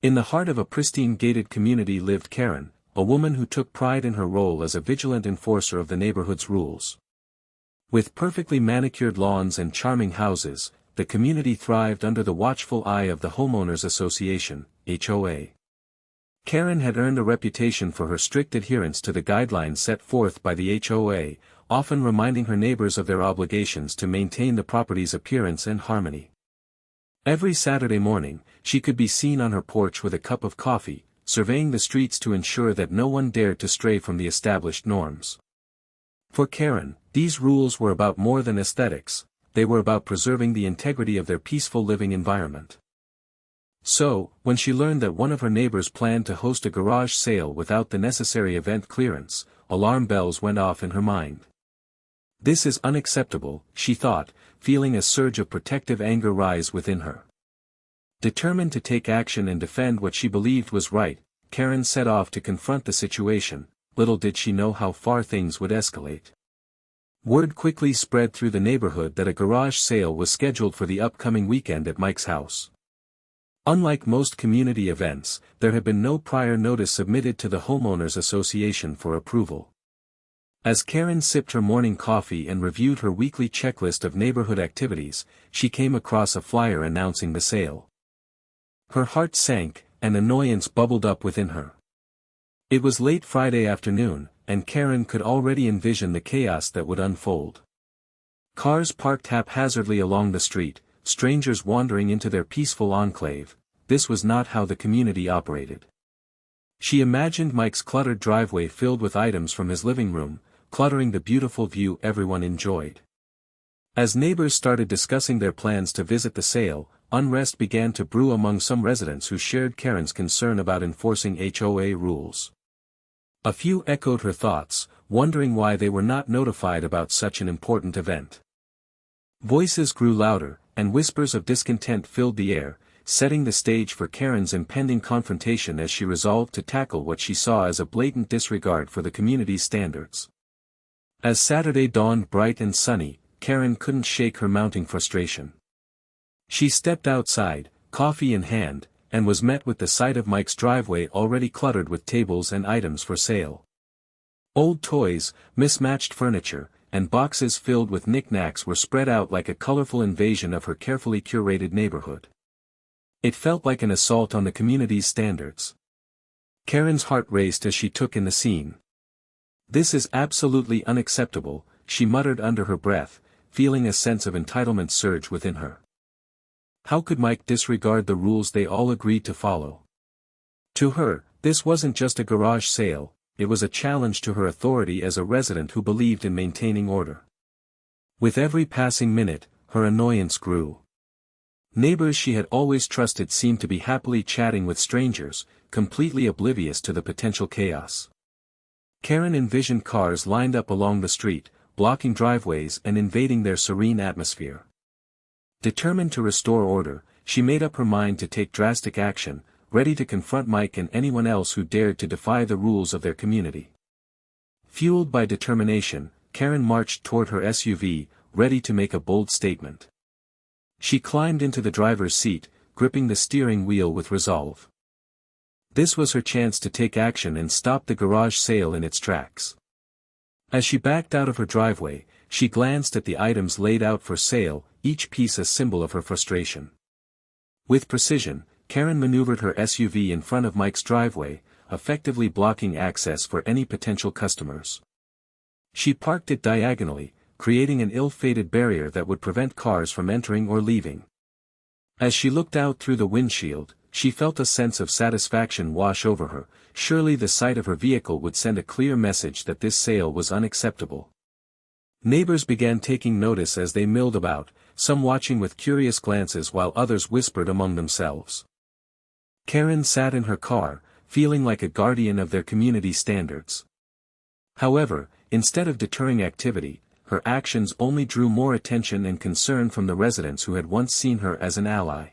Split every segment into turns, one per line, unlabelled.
In the heart of a pristine gated community lived Karen, a woman who took pride in her role as a vigilant enforcer of the neighborhood's rules. With perfectly manicured lawns and charming houses, the community thrived under the watchful eye of the Homeowners Association, HOA. Karen had earned a reputation for her strict adherence to the guidelines set forth by the HOA, often reminding her neighbors of their obligations to maintain the property's appearance and harmony. Every Saturday morning, she could be seen on her porch with a cup of coffee, surveying the streets to ensure that no one dared to stray from the established norms. For Karen, these rules were about more than aesthetics, they were about preserving the integrity of their peaceful living environment. So, when she learned that one of her neighbors planned to host a garage sale without the necessary event clearance, alarm bells went off in her mind. This is unacceptable, she thought, feeling a surge of protective anger rise within her. Determined to take action and defend what she believed was right, Karen set off to confront the situation. Little did she know how far things would escalate. Word quickly spread through the neighborhood that a garage sale was scheduled for the upcoming weekend at Mike's house. Unlike most community events, there had been no prior notice submitted to the Homeowners Association for approval. As Karen sipped her morning coffee and reviewed her weekly checklist of neighborhood activities, she came across a flyer announcing the sale. Her heart sank, and annoyance bubbled up within her. It was late Friday afternoon, and Karen could already envision the chaos that would unfold. Cars parked haphazardly along the street, strangers wandering into their peaceful enclave. This was not how the community operated. She imagined Mike's cluttered driveway filled with items from his living room, cluttering the beautiful view everyone enjoyed. As neighbors started discussing their plans to visit the sale, unrest began to brew among some residents who shared Karen's concern about enforcing HOA rules. A few echoed her thoughts, wondering why they were not notified about such an important event. Voices grew louder, and whispers of discontent filled the air, setting the stage for Karen's impending confrontation as she resolved to tackle what she saw as a blatant disregard for the community's standards. As Saturday dawned bright and sunny, Karen couldn't shake her mounting frustration. She stepped outside, coffee in hand, and was met with the sight of Mike's driveway already cluttered with tables and items for sale. Old toys, mismatched furniture, and boxes filled with knickknacks were spread out like a colorful invasion of her carefully curated neighborhood. It felt like an assault on the community's standards. Karen's heart raced as she took in the scene. "This is absolutely unacceptable," she muttered under her breath, feeling a sense of entitlement surge within her. How could Mike disregard the rules they all agreed to follow? To her, this wasn't just a garage sale, it was a challenge to her authority as a resident who believed in maintaining order. With every passing minute, her annoyance grew. Neighbors she had always trusted seemed to be happily chatting with strangers, completely oblivious to the potential chaos. Karen envisioned cars lined up along the street, blocking driveways and invading their serene atmosphere. Determined to restore order, she made up her mind to take drastic action, ready to confront Mike and anyone else who dared to defy the rules of their community. Fueled by determination, Karen marched toward her SUV, ready to make a bold statement. She climbed into the driver's seat, gripping the steering wheel with resolve. This was her chance to take action and stop the garage sale in its tracks. As she backed out of her driveway, she glanced at the items laid out for sale, each piece a symbol of her frustration. With precision, Karen maneuvered her SUV in front of Mike's driveway, effectively blocking access for any potential customers. She parked it diagonally, creating an ill-fated barrier that would prevent cars from entering or leaving. As she looked out through the windshield, she felt a sense of satisfaction wash over her. Surely the sight of her vehicle would send a clear message that this sale was unacceptable. Neighbors began taking notice as they milled about, some watching with curious glances while others whispered among themselves. Karen sat in her car, feeling like a guardian of their community standards. However, instead of deterring activity, her actions only drew more attention and concern from the residents who had once seen her as an ally.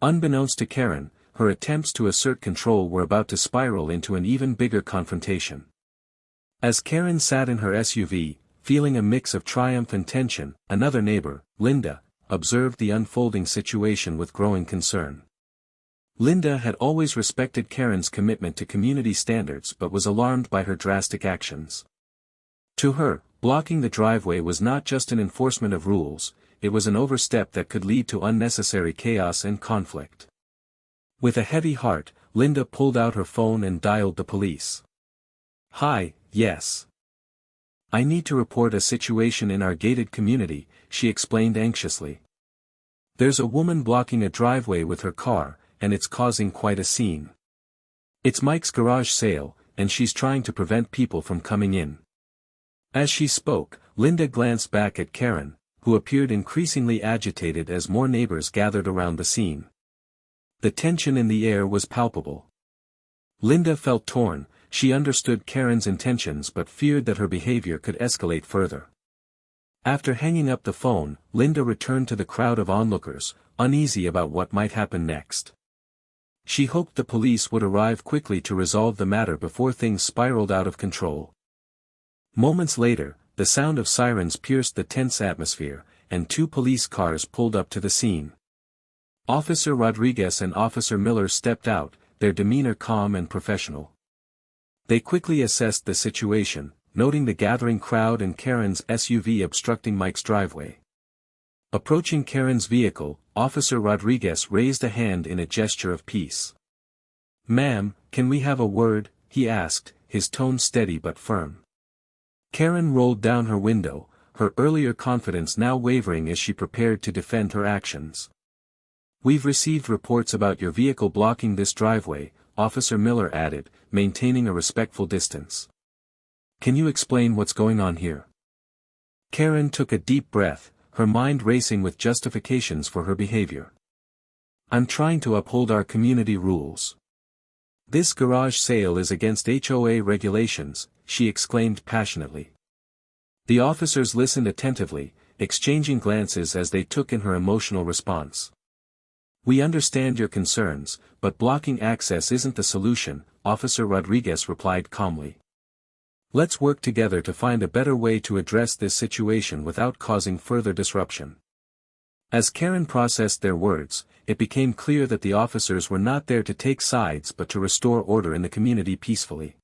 Unbeknownst to Karen, her attempts to assert control were about to spiral into an even bigger confrontation. As Karen sat in her SUV, feeling a mix of triumph and tension, another neighbor, Linda, observed the unfolding situation with growing concern. Linda had always respected Karen's commitment to community standards but was alarmed by her drastic actions. To her, blocking the driveway was not just an enforcement of rules, it was an overstep that could lead to unnecessary chaos and conflict. With a heavy heart, Linda pulled out her phone and dialed the police. "Hi, yes. I need to report a situation in our gated community," she explained anxiously. "There's a woman blocking a driveway with her car, and it's causing quite a scene. It's Mike's garage sale, and she's trying to prevent people from coming in." As she spoke, Linda glanced back at Karen, who appeared increasingly agitated as more neighbors gathered around the scene. The tension in the air was palpable. Linda felt torn. She understood Karen's intentions but feared that her behavior could escalate further. After hanging up the phone, Linda returned to the crowd of onlookers, uneasy about what might happen next. She hoped the police would arrive quickly to resolve the matter before things spiraled out of control. Moments later, the sound of sirens pierced the tense atmosphere, and 2 police cars pulled up to the scene. Officer Rodriguez and Officer Miller stepped out, their demeanor calm and professional. They quickly assessed the situation, noting the gathering crowd and Karen's SUV obstructing Mike's driveway. Approaching Karen's vehicle, Officer Rodriguez raised a hand in a gesture of peace. "Ma'am, can we have a word?" he asked, his tone steady but firm. Karen rolled down her window, her earlier confidence now wavering as she prepared to defend her actions. "We've received reports about your vehicle blocking this driveway," Officer Miller added, maintaining a respectful distance. "Can you explain what's going on here?" Karen took a deep breath, her mind racing with justifications for her behavior. "I'm trying to uphold our community rules. This garage sale is against HOA regulations," she exclaimed passionately. The officers listened attentively, exchanging glances as they took in her emotional response. "We understand your concerns, but blocking access isn't the solution," Officer Rodriguez replied calmly. "Let's work together to find a better way to address this situation without causing further disruption." As Karen processed their words, it became clear that the officers were not there to take sides but to restore order in the community peacefully.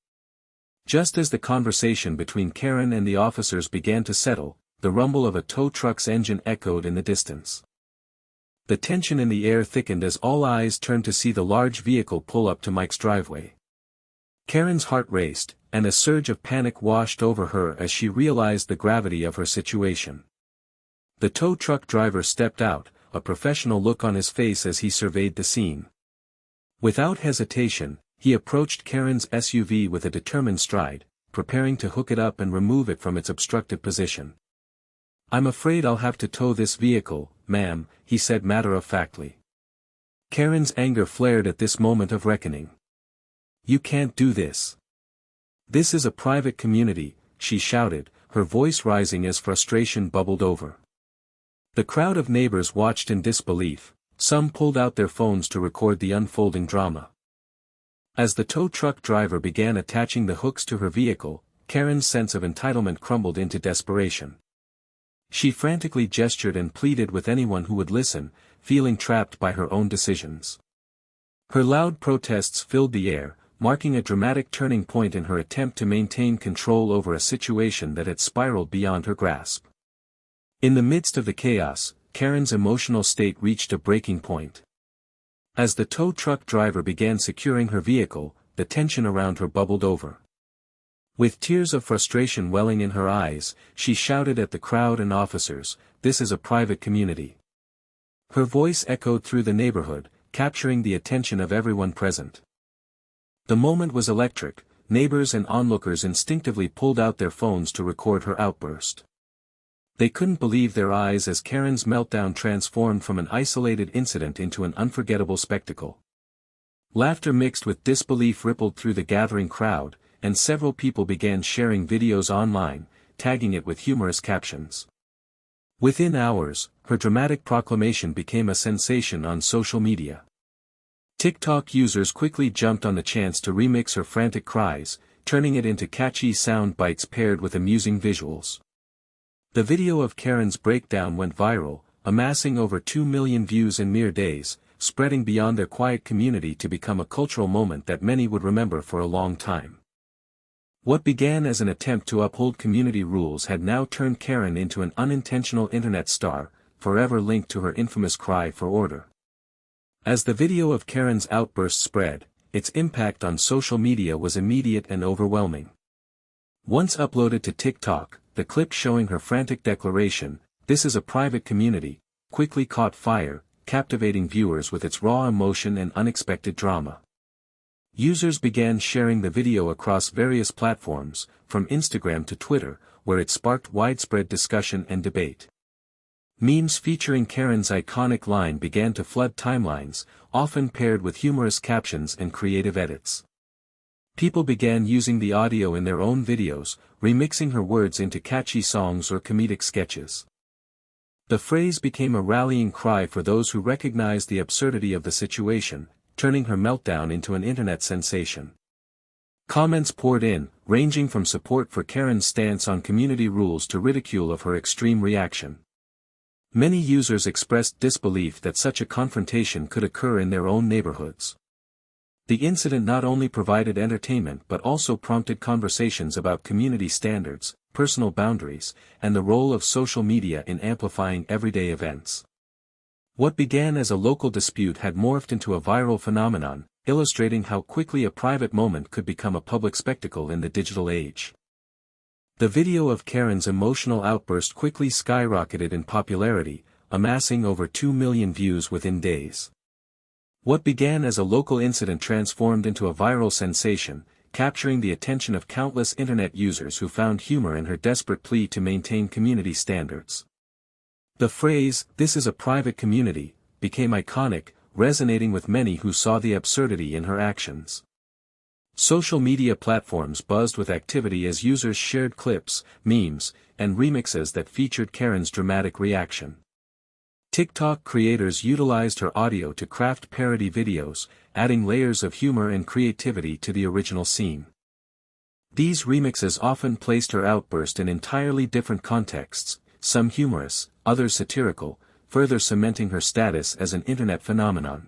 Just as the conversation between Karen and the officers began to settle, the rumble of a tow truck's engine echoed in the distance. The tension in the air thickened as all eyes turned to see the large vehicle pull up to Mike's driveway. Karen's heart raced, and a surge of panic washed over her as she realized the gravity of her situation. The tow truck driver stepped out, a professional look on his face as he surveyed the scene. Without hesitation, he approached Karen's SUV with a determined stride, preparing to hook it up and remove it from its obstructive position. "I'm afraid I'll have to tow this vehicle, ma'am," he said matter-of-factly. Karen's anger flared at this moment of reckoning. "You can't do this. This is a private community," she shouted, her voice rising as frustration bubbled over. The crowd of neighbors watched in disbelief, some pulled out their phones to record the unfolding drama. As the tow truck driver began attaching the hooks to her vehicle, Karen's sense of entitlement crumbled into desperation. She frantically gestured and pleaded with anyone who would listen, feeling trapped by her own decisions. Her loud protests filled the air, marking a dramatic turning point in her attempt to maintain control over a situation that had spiraled beyond her grasp. In the midst of the chaos, Karen's emotional state reached a breaking point. As the tow truck driver began securing her vehicle, the tension around her bubbled over. With tears of frustration welling in her eyes, she shouted at the crowd and officers, "This is a private community." Her voice echoed through the neighborhood, capturing the attention of everyone present. The moment was electric. Neighbors and onlookers instinctively pulled out their phones to record her outburst. They couldn't believe their eyes as Karen's meltdown transformed from an isolated incident into an unforgettable spectacle. Laughter mixed with disbelief rippled through the gathering crowd, and several people began sharing videos online, tagging it with humorous captions. Within hours, her dramatic proclamation became a sensation on social media. TikTok users quickly jumped on the chance to remix her frantic cries, turning it into catchy sound bites paired with amusing visuals. The video of Karen's breakdown went viral, amassing over 2 million views in mere days, spreading beyond their quiet community to become a cultural moment that many would remember for a long time. What began as an attempt to uphold community rules had now turned Karen into an unintentional internet star, forever linked to her infamous cry for order. As the video of Karen's outburst spread, its impact on social media was immediate and overwhelming. Once uploaded to TikTok, the clip showing her frantic declaration, "This is a private community," quickly caught fire, captivating viewers with its raw emotion and unexpected drama. Users began sharing the video across various platforms, from Instagram to Twitter, where it sparked widespread discussion and debate. Memes featuring Karen's iconic line began to flood timelines, often paired with humorous captions and creative edits. People began using the audio in their own videos, remixing her words into catchy songs or comedic sketches. The phrase became a rallying cry for those who recognized the absurdity of the situation, turning her meltdown into an internet sensation. Comments poured in, ranging from support for Karen's stance on community rules to ridicule of her extreme reaction. Many users expressed disbelief that such a confrontation could occur in their own neighborhoods. The incident not only provided entertainment but also prompted conversations about community standards, personal boundaries, and the role of social media in amplifying everyday events. What began as a local dispute had morphed into a viral phenomenon, illustrating how quickly a private moment could become a public spectacle in the digital age. The video of Karen's emotional outburst quickly skyrocketed in popularity, amassing over 2 million views within days. What began as a local incident transformed into a viral sensation, capturing the attention of countless internet users who found humor in her desperate plea to maintain community standards. The phrase, "This is a private community," became iconic, resonating with many who saw the absurdity in her actions. Social media platforms buzzed with activity as users shared clips, memes, and remixes that featured Karen's dramatic reaction. TikTok creators utilized her audio to craft parody videos, adding layers of humor and creativity to the original scene. These remixes often placed her outburst in entirely different contexts, some humorous, others satirical, further cementing her status as an internet phenomenon.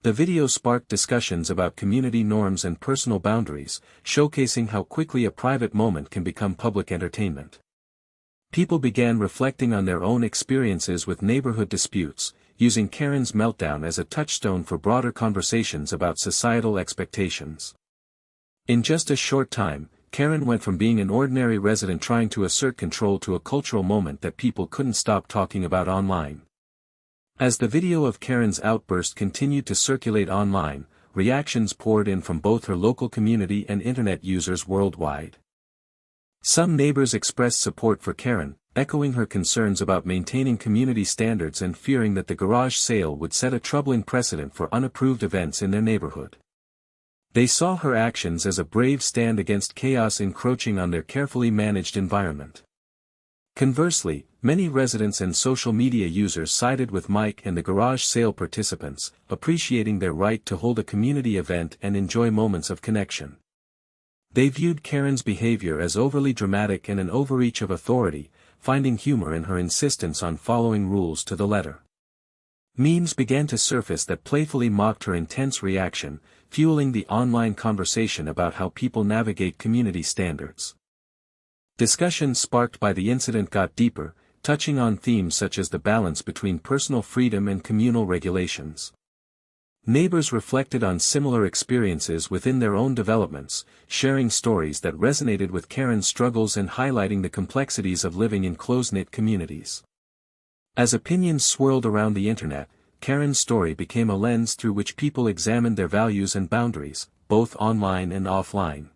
The video sparked discussions about community norms and personal boundaries, showcasing how quickly a private moment can become public entertainment. People began reflecting on their own experiences with neighborhood disputes, using Karen's meltdown as a touchstone for broader conversations about societal expectations. In just a short time, Karen went from being an ordinary resident trying to assert control to a cultural moment that people couldn't stop talking about online. As the video of Karen's outburst continued to circulate online, reactions poured in from both her local community and internet users worldwide. Some neighbors expressed support for Karen, echoing her concerns about maintaining community standards and fearing that the garage sale would set a troubling precedent for unapproved events in their neighborhood. They saw her actions as a brave stand against chaos encroaching on their carefully managed environment. Conversely, many residents and social media users sided with Mike and the garage sale participants, appreciating their right to hold a community event and enjoy moments of connection. They viewed Karen's behavior as overly dramatic and an overreach of authority, finding humor in her insistence on following rules to the letter. Memes began to surface that playfully mocked her intense reaction, fueling the online conversation about how people navigate community standards. Discussions sparked by the incident got deeper, touching on themes such as the balance between personal freedom and communal regulations. Neighbors reflected on similar experiences within their own developments, sharing stories that resonated with Karen's struggles and highlighting the complexities of living in close-knit communities. As opinions swirled around the internet, Karen's story became a lens through which people examined their values and boundaries, both online and offline.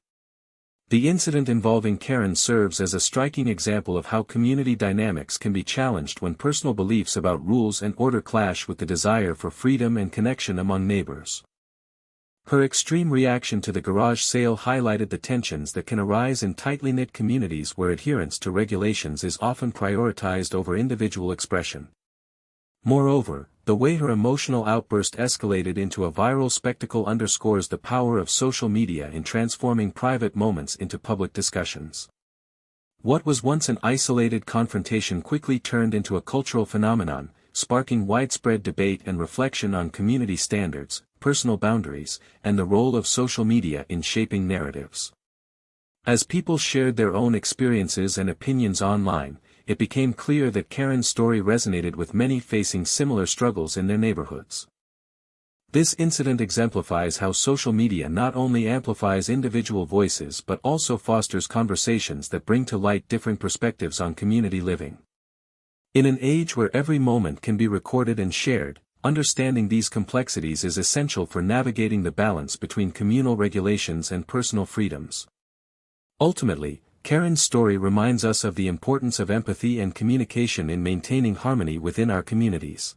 The incident involving Karen serves as a striking example of how community dynamics can be challenged when personal beliefs about rules and order clash with the desire for freedom and connection among neighbors. Her extreme reaction to the garage sale highlighted the tensions that can arise in tightly knit communities where adherence to regulations is often prioritized over individual expression. Moreover, the way her emotional outburst escalated into a viral spectacle underscores the power of social media in transforming private moments into public discussions. What was once an isolated confrontation quickly turned into a cultural phenomenon, sparking widespread debate and reflection on community standards, personal boundaries, and the role of social media in shaping narratives. As people shared their own experiences and opinions online, it became clear that Karen's story resonated with many facing similar struggles in their neighborhoods. This incident exemplifies how social media not only amplifies individual voices but also fosters conversations that bring to light different perspectives on community living. In an age where every moment can be recorded and shared, understanding these complexities is essential for navigating the balance between communal regulations and personal freedoms. Ultimately, Karen's story reminds us of the importance of empathy and communication in maintaining harmony within our communities.